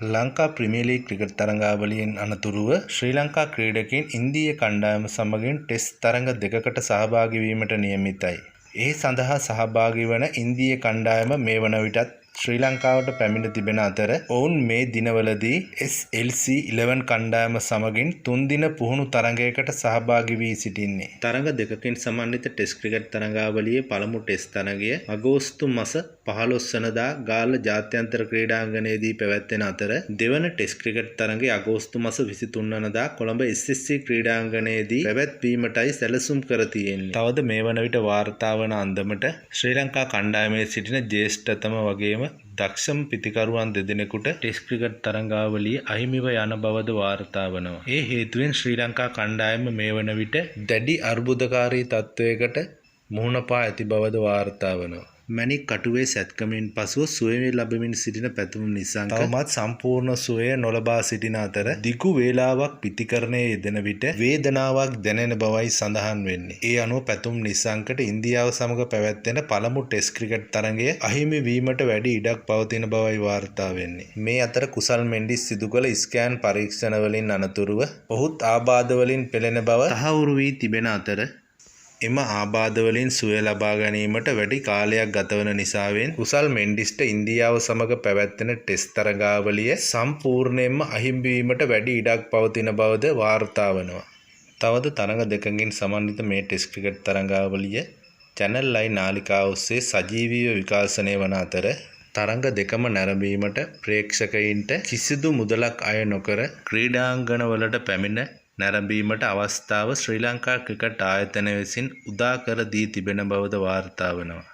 Lanka premier league cricket තරඟාවලියෙන් අනතුරුව ශ්‍රී ලංකා ක්‍රීඩකයින් ඉන්දීය කණ්ඩායම සමගින් ටෙස්ට් තරඟ දෙකකට සහභාගී වීමට නියමිතයි. ඒ සඳහා සහභාගී වන ඉන්දීය කණ්ඩායම මේ වන විටත් ශ්‍රී ලංකාවට පැමිණ තිබෙන අතර ඔවුන් මේ දිනවලදී SLC11 කණ්ඩායම සමගින් 3 දින පුහුණු තරඟයකට සහභාගී වී සිටින්නේ. තරඟ දෙකකින් සමන්විත ටෙස්ට් ක්‍රිකට් තරඟාවලියේ පළමු ටෙස්ට් තරඟය අගෝස්තු මාස 15 වනදා ගාල්ල ජාත්‍යන්තර ක්‍රීඩාංගණයේදී පැවැත්වෙන අතර දෙවන ටෙස්ට් ක්‍රිකට් තරඟය අගෝස්තු මාස 23 වනදා කොළඹ SSC ක්‍රීඩාංගණයේදී පැවැත්වීමටයි සැලසුම් කර තියෙන්නේ. තවද මේ වන විට වාර්තා වන අන්දමට ශ්‍රී ලංකා කණ්ඩායමේ සිටින ජ්‍යෙෂ්ඨතම වගේම දක්ෂම පිතිකරුවන් දෙදෙනෙකුට ටෙස්ට් ක්‍රිකට් තරඟාවලියේ අහිමිව යන බවද වාර්තා වනවා. ඒ හේතුවෙන් ශ්‍රී ලංකා කණ්ඩායම මේ වන විට දැඩි අර්බුදකාරී තත්ත්වයකට මුහුණ පා ඇති බවද වාර්තා වනවා. මැණික් කටුවේ සැත්කමින් පසුව සුවය ලැබමින් සිටින පැතුම් නිසංක තවමත් සම්පූර්ණ සුවය නොලබා සිටින අතර දිගු වේලාවක් පිතිකරණයේ යෙදෙන විට වේදනාවක් දැනෙන බවයි සඳහන් වෙන්නේ. ඒ අනුව පැතුම් නිසංකට ඉන්දියාව සමග පැවැත්වෙන පළමු ටෙස්ට් ක්‍රිකට් තරඟය අහිමි වීමට වැඩි ඉඩක් පවතින බවයි වාර්තා වෙන්නේ. මේ අතර කුසල් මෙන්ඩිස් සිදු කළ ස්කෑන් පරීක්ෂණ වලින් අනතුරුව ඔහුත් ආබාධ වලින් පෙළෙන බව තහවුරු වී තිබෙන අතර එම ආබාධ වලින් සුවය ලබා ගැනීමට වැඩි කාලයක් ගතවන නිසාවෙන් කුසල් මෙන්ඩිස්ට ඉන්දියාව සමග පැවැත්වෙන ටෙස්ට් තරඟාවලිය සම්පූර්ණයෙන්ම අහිමි වීමට වැඩි ඉඩක් පවතින බවද වාර්තා වනවා. තවද තරඟ දෙකකින් සමන්විත මේ ටෙස්ට් ක්‍රිකට් තරඟාවලිය චැනල් 9 නාලිකාව ඔස්සේ සජීවීව විකාශනය වන අතර තරඟ දෙකම නැරඹීමට ප්‍රේක්ෂකයින්ට කිසිදු මුදලක් අය නොකර ක්‍රීඩාංගණවලට පැමිණ නැරඹීමට අවස්ථාව ශ්‍රී ලංකා ක්‍රිකට් ආයතනය විසින් උදා කර දී තිබෙන බවද වාර්තා වනවා.